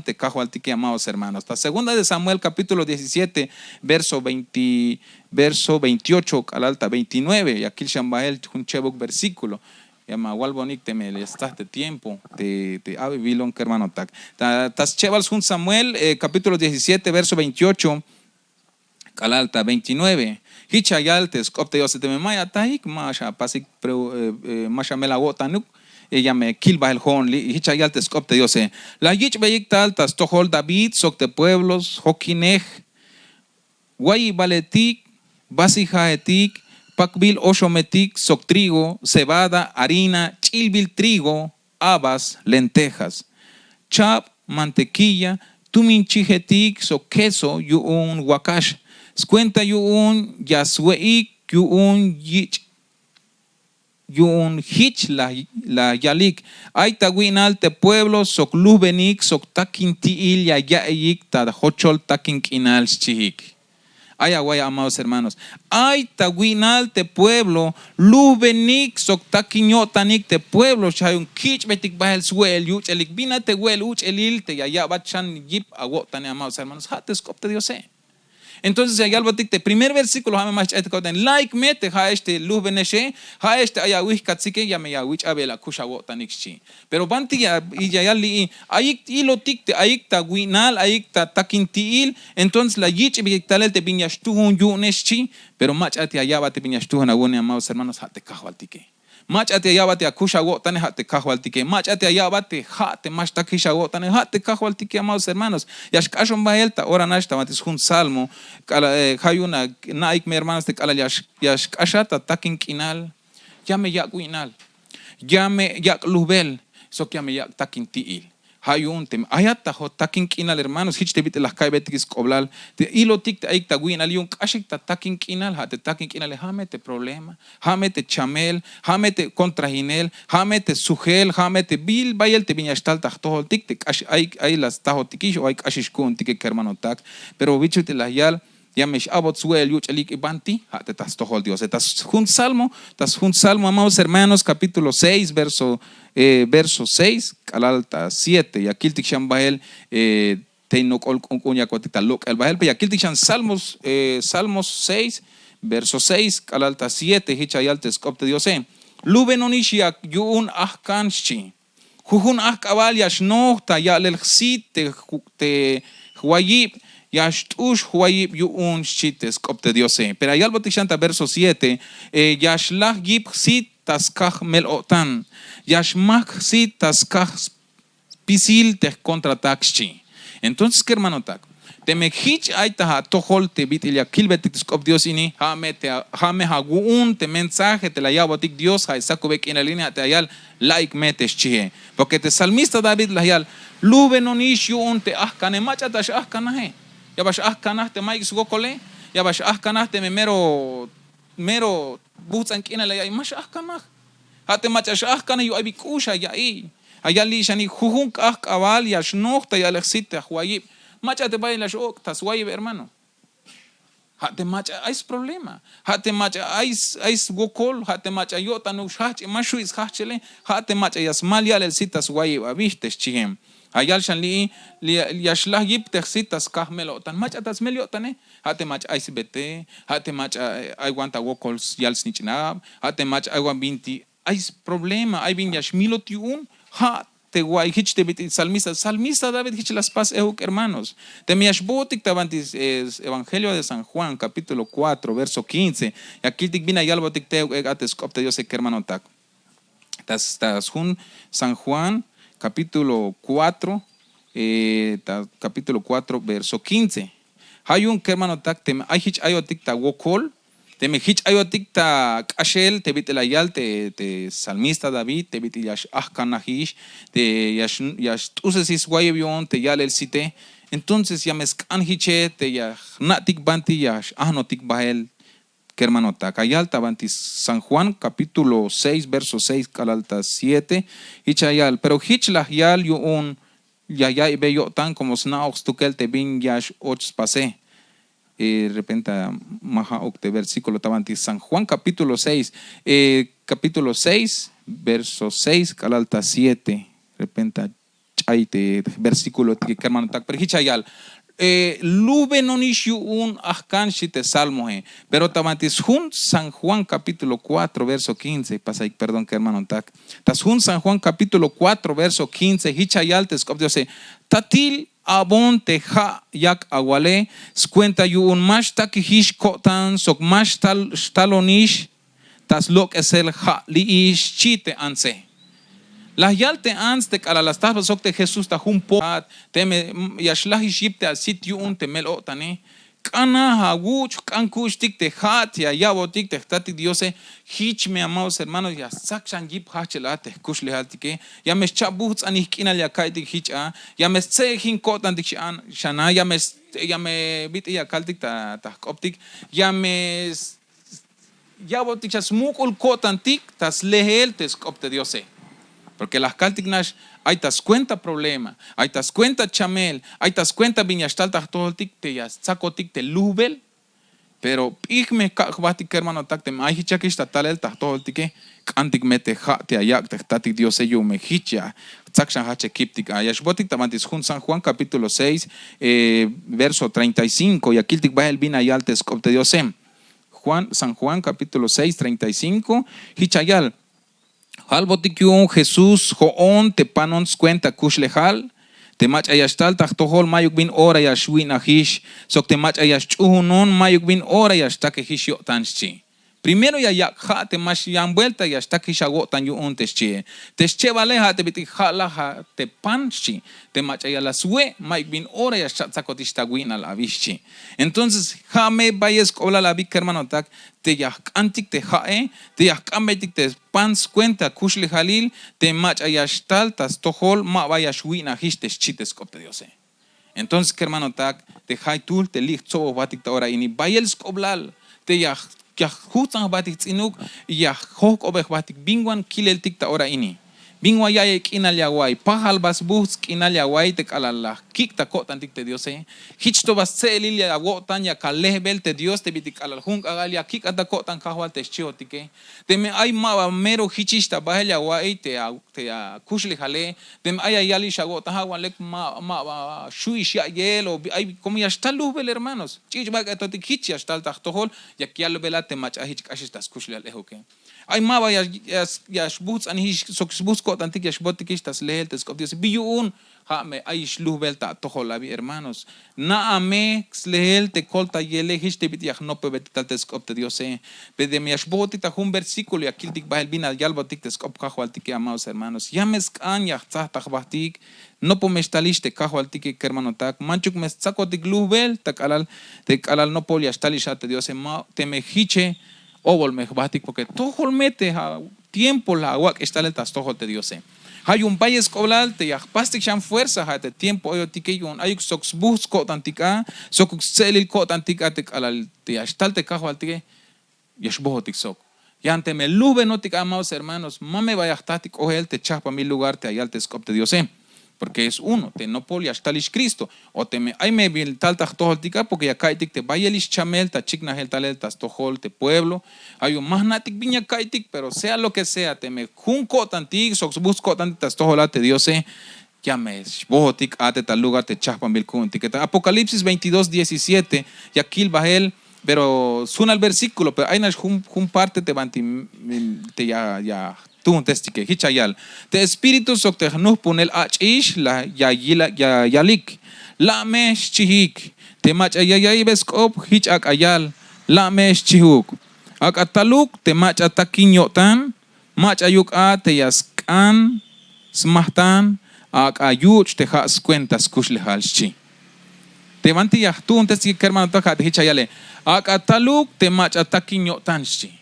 te cajo al tique, amados hermanos. La segunda de Samuel, capítulo 17, verso 28, al alta 29. Y aquí el Shambael, un chebuk versículo. Llama Walbonik te me estás de tiempo de Abibilon, que hermano tak. Tas chevals un Samuel, capítulo 17, verso 28, al alta 29. Hichayaltes, copte yo se te me maya taik, masha pasik masha melagotanuk. Ella me kilba el hon li hichayaltes copte yo se. La yich beyiktal tas tohol David, sok de pueblos, hokinej, guay baletik, basijaetik, pakbil oshometik, sok trigo, cebada, harina, chilbil trigo, habas, lentejas, chap, mantequilla, tuminchijetik, sok queso, yuun wakash, cuenta yuun yasweik, yuun hich la yalik, ay taguinal te pueblo, sok lubenik, sok takin tiil ya yaik, tad hochol takin kinal chihik. Ay, aguay, amados hermanos. Ay, taguinal te pueblo, lubenik, soktaquiñotanik te pueblo, chayun kich betik bahel suel, yuch elik bina te huel, uch elil te ya bachan yip agotane, amados hermanos. Hates copte Dios. Entonces, allá el primer versículo, like mete, ha este luz beneshe, ha este ayawich katsike, ya me yawich abela kushagotanixchi. Pero banti ya y ya li ayik ilotikte, ayik taguinal, ayik takintiil, entonces la yich bictalel te piñashtuhun yuneschi, pero mach ati allá bate piñashtuhun agone, amados hermanos, hate kahualtique. Mach ati allá bate akushagotan, hate kahualtique. Mach ati allá bate hate mach takishagotan, hate kahualtique, amados hermanos. Yashkashon baelta, ora nashta, matis un salmo, hayuna, naik me hermanos de kala yashkashata, takin kinal, llame yaguinal, llame yak lubel, so que llame yak takin tiil. Hayun tem ayata ho takin kinal hermanos hich te bite las kai betikis koblal te ilotik te aik taguin aliun kashik ta takin kinal ha te takin kinal hamete problema hamete chamel hamete kontrahinel hamete sugel hamete bil bayel te biñastal ta tohol tik te ay las taho tikish o ay kashish kun tik hermano tak pero bicho te la yal ya mesh abot suel yuch elik ibanti ha te tas tohol Dios tas jun salmo amados hermanos capítulo 6 verso 6 al alta 7 y aquí el tikshambael teinok ol kunya kwatita lok el bahel y aquí el tikshan salmos 6 verso 6 al alta 7 hichayaltes copte Dios lubenonishia yun ahkanchi jujun ahkabal yashno ta yalel xit te huayib yashtush huayib yun chites copte Dios pero hay algo tikshanta verso 7 yashlah yib xit taskaj melotan yashmak si taskaj pisil te contra taxchi. Entonces, ¿qué hermano tak? Te me hich aita tohol te bitilia kilbetik cop Dios ini hame hagun te mensaje te la yabotik Dios ha sakubek en la línea te ayal like metes chie. Porque te salmista David la yal lube nonish yun te ahkane macha tash ahkanahe. Ya bash ahkanah te maik sugokole ya bash ahkanah te me mero butzan kina la ya mash ahkanah. Hate machash ahkana yu abikusha ya ayali shani jujun ahkabal ya shnohta ya lexita huayib machate baila shok tas huayib hermano hate macha hay problema hate macha hay gokol hate macha yota no shach mashu is hachele hate macha yasmal ya lexita huayib abistes chihem ayal shanli yashlah yib texitas kahmelo tan macha tas meliotan hate macha hay bete hate macha hay guanta gokols yal snichnab hate macha hay binti hay problema, hay viñas milotiun, ha te guay hich te bit salmista David hich las paz hermanos. Te miash botik tabantis Evangelio de San Juan capítulo 4 verso 15. Y aquí tik bina yalbotik te ates copte Dios hermano tak. Tas San Juan capítulo 4 capítulo 4 verso 15. Hay un hermano tak te hay hich ayotik ta wokol te me hich ayotik ta kashel te bit la yal te salmista David te bit yash ahkanahish te yash tusesis guayebion te yal el site entonces ya meskan hiche te ya natik banti yash ahnotik bahel que hermano ta kayal tabanti San Juan capítulo 6 verso 6 calalta 7 hichayal pero hich la yal yo un ya ibe yo tan como snaox tukel te bin yash och pase de repente maha octe versículo tabanti San Juan capítulo 6 verso 6 calalta 7 de repente hay te versículo que hermano tak pero hichayal lube no nishu un ahkan te salmo pero tamantis hun San Juan capítulo 4 verso 15 pasa ahí perdón que hermano tak tas hun San Juan capítulo 4 verso 15 hichayal te scop dios tatil abon te ha yak awale cuenta yu un mash takihish kotan sok mash talonish tas lok esel ha li ish chite anse las yalte ans te kala las tabas sok te Jesús ta hun pot te me yashlahi shipte al sitio un te mel otane kana haguch kankush tik te hat ya yabotik te tati diose hich me amados hermanos ya sakshan jip hachelate kush le haltike ya mes chabuts ani kinal ya kaitik hich a ya mes se hin kotan dik shana ya me bit ya kaltik ta optik ya mes yabotik smukul kotan tik tas lehel te skopte diose. Porque las caltignash, hay tas cuenta problema, hay tas cuenta chamel, hay tas cuenta viñastal todo tic te ya saco tic te lubel, pero pigme batik hermano tak te mai hichakis tal el todo tique, cantic mete ha te ayak te tatik Dios yo me hicha, sakshan hache kiptik ayash botik tamantis hun San Juan capítulo 6 verso 35 y aquí tic va el bin ayaltes copte Diosem. San Juan capítulo 6 35 hichayal Halbotikyun Jesús hoon te panons cuenta kushlehal te mach ayashtal tahtohol mayuk bin ora yashwin ahish sok te mach ayashchuhunon mayuk bin ora yashtake hish yotanchi. Primero ya yakha te mach yan vuelta yashtake shagotan yu un tesche. Tesche valeja te biti halaha te panchi te mach ayalaswe mayuk bin ora yashtsakotishta win al avishi. Entonces jame vayes kola la bik hermano tak te yak antik te hae te yak ametik te pans cuenta kushle halil te mach ayashtal tas tohol ma vayashwin ahish teschites kopte diose. Entonces hermano tak te hay tul te lich so batik ta ora ini bayels koblal te yak hutsang batik tsinuk ya hok obek batik bingwan kilel tik ta ora ini bingwa ya kinal yawai pahal bas bus kinal yawai te kalala kik ta kotan tik te diose hichto bas selil ya wotan ya kalehbel te dios te bitik alal hung agal ya kik ata kotan kahwal te chiotike te me ay ma mero hichista bahel yawai te kushle hale te me ay yali shagot hawan lek ma shui ya yelo ay como ya está lubel hermanos chich ba to tik hich ya está tahtohol ya kialo belate mach ahich ashtas kushle alehoke ay ma ya shbuts an hish sok shbuts ko tantik ya shbotik tas lehel tes kop dios biyun ha me ay shlubel ta tohol abi hermanos na ame lehel te kolta yele hish te bit ya no pe bet tes kop te dios pe de me shbotik ta un versículo ya kiltik bahel bina yalbotik tes kop kahwaltik amados hermanos ya meskan ya tahbatik no pomestaliste kahwaltik hermano tak manchuk mes sakotik lubel tak alal no polia stalisha te dios ma te me hiche Obol mejbatik porque tohol mete a tiempo la agua que está el tastojo de Dios. Hay un país coblal te ya pastik sham fuerza ha te tiempo yo tikeyun ayuk soks bus ko tantika sok selil ko tantika te alal te astal te kajo altike yashbotik sok. Ya ante me lube no tik amados hermanos, mame vaya tatik ohel te chapa mi lugar te ayal te skop de Dios. Porque es uno, te no poli hastalish Cristo, o te me ay me bil tal tahtohol tika, porque ya kaitik te bayelish chamel, ta chikna hel talel tastohol te pueblo, hay un más natik viña kaitik, pero sea lo que sea, te me junco tantik, sox busco tantik tastohol te Dios ya me botik ate tal lugar te chaspan bil kuntik. Apocalipsis 22:17, ya kil bahel, pero suena el versículo, pero hay un parte te banti te ya un testike hichayal te espíritu sok te nuh punel achish la ya yalik la mesh chihik te mach ayay beskop hich ak ayal la mesh chihuk ak ataluk te mach atakinyotan mach ayuk a te yaskan smahtan ak ayuch te has cuentas kushlehal chi te banti ya tu un testike hermano ta hichayale ak ataluk te mach atakinyotan chi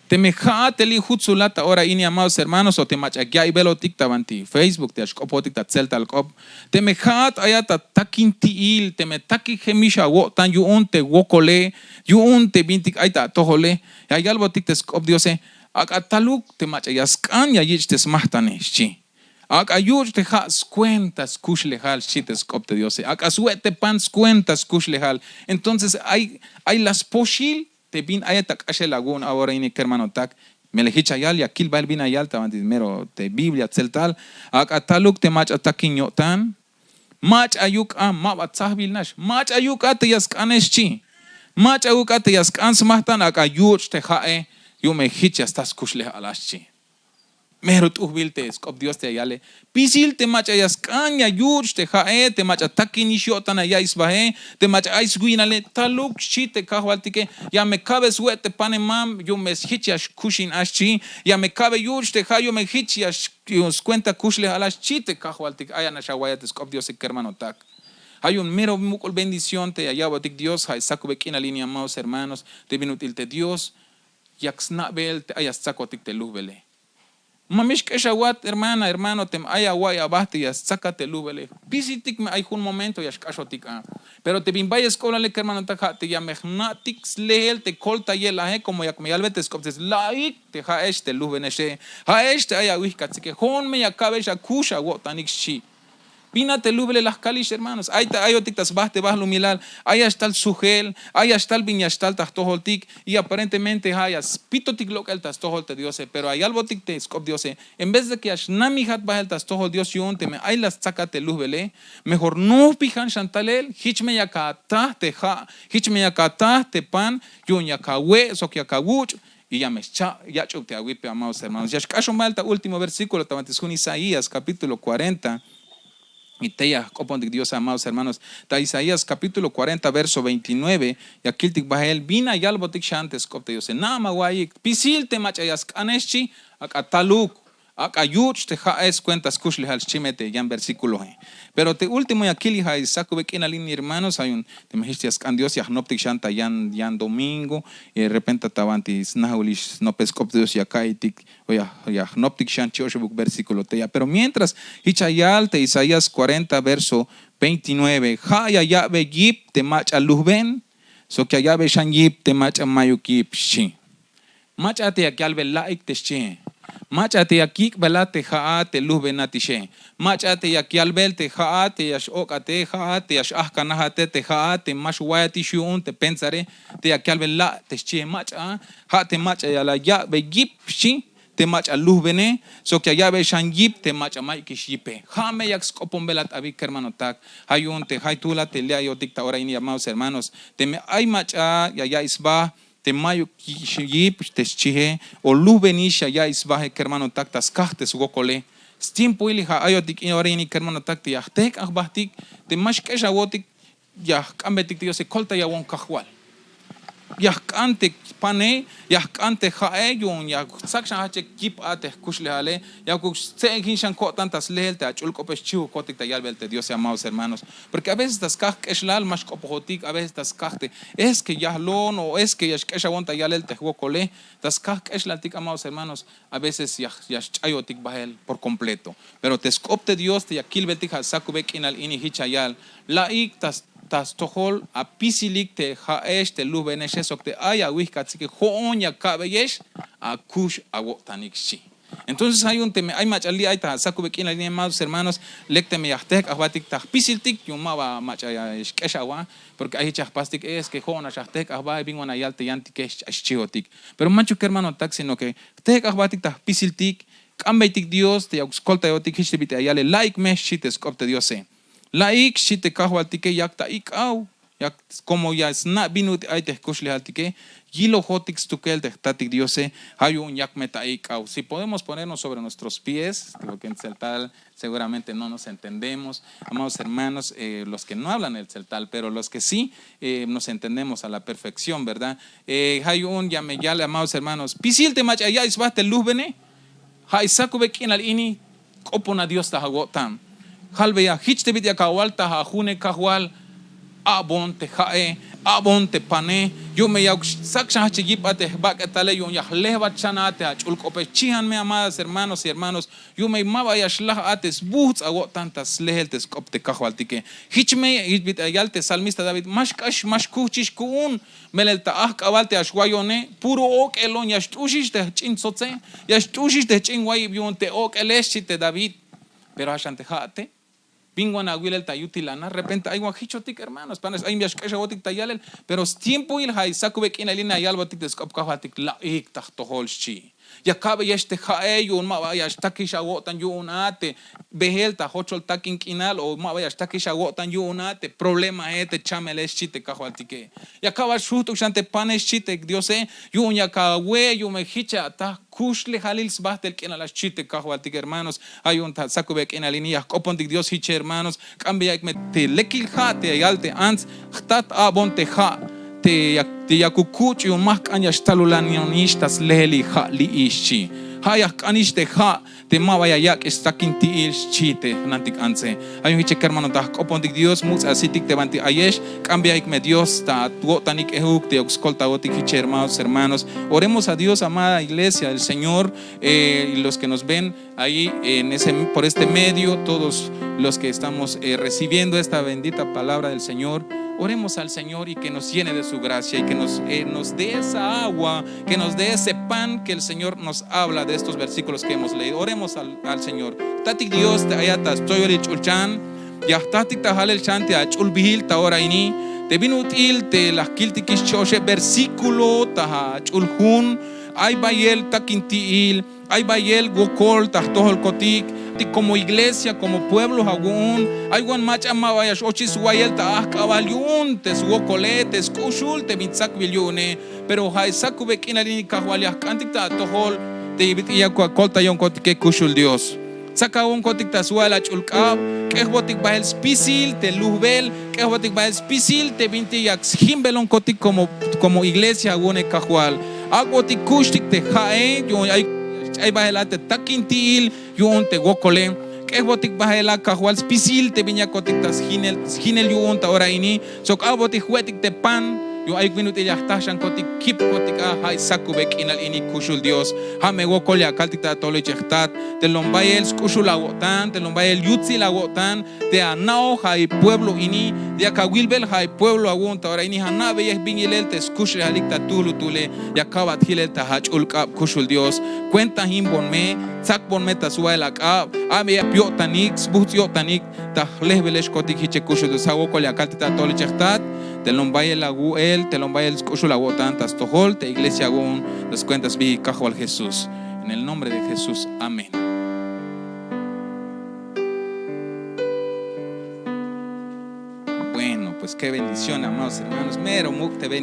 te me te li hutsulata ahora ini amados hermanos o te machagia y velo tiktabanti Facebook te ashkopotik ta celta alkop te me ayata takintiil te me taki gemisha wotan yu un te wokole yu un te bintik aita tohole ya algo tik te skop diose ak ataluk te machayaskan ya yich te smahtane chi ak ayuch te has cuentas kushlehal chi te skop te diose ak asuete pans cuentas kushlehal entonces hay las poshil te bin ayatak ashe lagun ahora ini hermano tak me le hichayal ya kil bail bina yal tavanti mero te Biblia tseltal akataluk te mach atakinyotan mach ayuk ma batzahbil nash mach ayuk te yaskanesh chi mach ayuk te yaskans mahtan akayuch te hae yo me hichas tas kushle alashi mero tu bilte skop Dios te ayale pisil te mach ayaskan ya yuch te hae te mach atakinishotan ya isbahe te mach aisguinale taluk chi te kahwaltike ya me cabe suete panemam yo me hichas kushin ashi ya me cabe yuch te ha yo me hichas cuenta kushle alash chi te kahwaltik ayana shawaya te skop Dios ke hermano tak. Hay un mero mukul bendición te ayabotik Dios hay sakubek ina línea amados hermanos te binutil te Dios yaksnabel te ayas sakotik te lubele mamish keshawat hermana hermano tem ayaway abahte ya sácate lubele pisitik me hay un momento ya kashotik pero te bin vayas kolale hermano takate ya mehnatik leel te kolta yela como yak me alvete skoptes laik te ha este lubeneshe ha este ayawih katsike hon me yakabesh akusha wotanik shi Pina te lubele las kalish, hermanos. Ahí otiktas baste bahlu milal. Ahí está el sugel. Ahí está el viñastal tastoholtik. Y aparentemente hay pitotik local tastoholte diose. Pero hay algo tik te skop diose. En vez de que ashnami hat bahel tastohol dios yonte me hay las tzakate lubele. Mejor no pijan chantalel. Hichme yakata te ha. Hichme yakata te pan. Yon yakawe sok yakawuch. Y ya me ya chukte aguipe, amados hermanos. Ya shkasho malta último versículo. Tamatizun Isaías capítulo 40. Y te ya copondik Dios, amados hermanos, ta Isaías capítulo 40 verso 29 y aquí tik bahel bina yalbotik shantes kopte Dios nama guayik pisil te machayas kaneshi akataluk akayuch te jaes cuentas kushli hal chimete ya en versículo pero te último y aquí lija Isaac en la línea hermanos hay un te mejistias can Dios ya noptik shanta yan domingo y de repente tavantis nahulish no pescop Dios ya kaitik ya noptik shan choshebuk versículo te ya pero mientras hichayal te Isaías 40 verso 29 ya ya be yip te macha luzben so que ya be shan yip te macha mayukip shi macha te yakal be laik te shi Machate yakik belate haate luz benatishe. Machate yakial belte haate yash okate haate yash ahkanahate te haate mash wayati shun te pensare te yakial bela te che macha hate macha yala ya be gip shi te macha luz bene so que ya be shangip te macha maiki shipe. Jame yak skopon belat abik hermano tak. Hayun te haytula te lea yo dicta ahora ini amados hermanos. Te me ay macha ya isba te mayo yip te chihe o luz benisha ya isbaje hermano tak tas kahte su gokole tiempo ili ha ayotik ahora ini hermano tak te yahtek ahbahtik te mash kesha wotik ya kambetik Dios se kolta ya won kahwal ya kante pane ya kante hae yon ya sakshan hache kip ate kushle hale ya ku se hinshan ko tantas lelte achul kopes chiu kotik tayal belte Dios amados hermanos porque a veces tas kah eshlal mash kopotik a veces tas kahte es que ya lon o es que ya kesha won tayal el tehwokole tas kah eshlal tik amados hermanos a veces ya chayotik bahel por completo pero te skopte Dios te yakil betik hasakubek inal ini hichayal laik tas tohol a pisilik te haesh te lubenesh sok te aya wihkatsike honya kabeyesh a kush awotanik shi. Entonces hay machali hay ta sakubek in la línea amados hermanos lecte me yahtek ahbatik ta pisiltik yumaba machaya eshawa porque hay chapastik es que hona yahtek ahba bingwana yalte yantike ashiotik pero macho que hermano tak sino que tek ahbatik ta pisiltik kambaitik Dios te yauskolta yotik hishbite ayale like me shites kopte Dios se laik si te kahwaltike yakta ikau yak como ya sna binut ay te kushli haltike yilo hotik stukel te tatik diose hay un yak meta ikau si podemos ponernos sobre nuestros pies lo que en celtal seguramente no nos entendemos amados hermanos los que no hablan el celtal pero los que sí nos entendemos a la perfección verdad hay un yameyale amados hermanos pisil te mach allá isbate lubene hay sakubek in al ini kopona Dios ta hagotam halbeya hichte bit yakawal ta hune kahwal abon te hae abon te pane yo me yak saksha chigipate bakatale yo yahleva chanate achul kope chihan me amadas hermanos y hermanos yo me maba yashlah ates buts ago tantas leheltes kopte kahwaltike hichme bit ayalte salmista David mashkash mashkuchish kun melelta kawalte ashwayone puro ok elon yashtushish te chinsotse yashtushish te chinway bionte ok eleshite David pero ashante hate Pinguan aguil el tayutilana, repente hay guajichotik hermanos, panes hay miashkesha botik tayalel, pero tiempo il hay sakubek in alina yalbotik de skopkahatik la ik tahtoholchi. Ya cabe este jaeyun ma vaya hasta que shagotan yunate behelta hochol takin kinal o ma vaya hasta que shagotan yunate problema chamele chite kahualtike. Ya acaba shuto chante panes chite Dios yun ya kawe yun me hicha ta kushle halil sbahtel kena las chite kahualtike hermanos. Hay un sakubek en alinea copondik Dios hiche hermanos. Cambia ik met te lekil hate yalte ans htat abonte ha. Te yakukuch yung mak anya stalulanianistas leli ha li ishi hayak aniste ha te mawaya yak estakinti ilchite nantik anse ayun hiche hermano ta opondik Dios mus asitik te banti ayesh cambia ik me Dios ta tuotanik ehuk te oxcolta otik hiche hermanos oremos a Dios, amada iglesia del Señor, y los que nos ven ahí por este medio, todos los que estamos recibiendo esta bendita palabra del Señor. Oremos al Señor y que nos llene de su gracia y que nos dé esa agua, que nos dé ese pan que el Señor nos habla de estos versículos que hemos leído. Oremos al Señor. Tatik Dios te ayatas, toyori chulchan, ya tatik tahal el chante a chulbihil ta ora ini, te binutil te las kiltikis choshe versículo taha chulhun, ay bayel takintiil, ay bayel gokol tahtohol kotik. Como iglesia, como pueblo aún hay one match amavayas ochis wayelta akavaliun tes wokoletes kushul mitsak bilyune pero hay sakubek inalini kahwaliak antikta tohol te ibitiya kolta yon kotike kushul Dios saka un kotikta suela chulkab kehbotik bahel spisil te lubel kehbotik bahel spisil te bintiyak himbelon kotik como iglesia aún kahwal agbotik kushtik te hae yo ay bahelate takintil yun te gokole que botik bahela kahwal spisil te viña kotiktas hinel yun ta ora ini sok abotik huetik te pan yo ay minuti ya tashan kotik kip kotik hay sakubek inal ini kushul Dios ha me gokolya kaltikta tole chehtat te lombayel kushul agotan te lombayel yutzi agotan te anao hay pueblo ini de akawilbel hay pueblo agun ta ora ini hanabe es binilel te skushre halikta tule ya kabat hilel ta hachul kap kushul Dios cuenta himbonme sak bonme ta suela ka ame piotanix butiotanik ta lehbelesh kotik hiche kushul Dios ha gokolya kaltikta tole chehtat te lombayel agu te lombayel kushul agotan tas tohol te iglesia agun las cuentas vi kahwal Jesús en el nombre de Jesús, amén. Bueno, pues qué bendición, amados hermanos. Mero mukte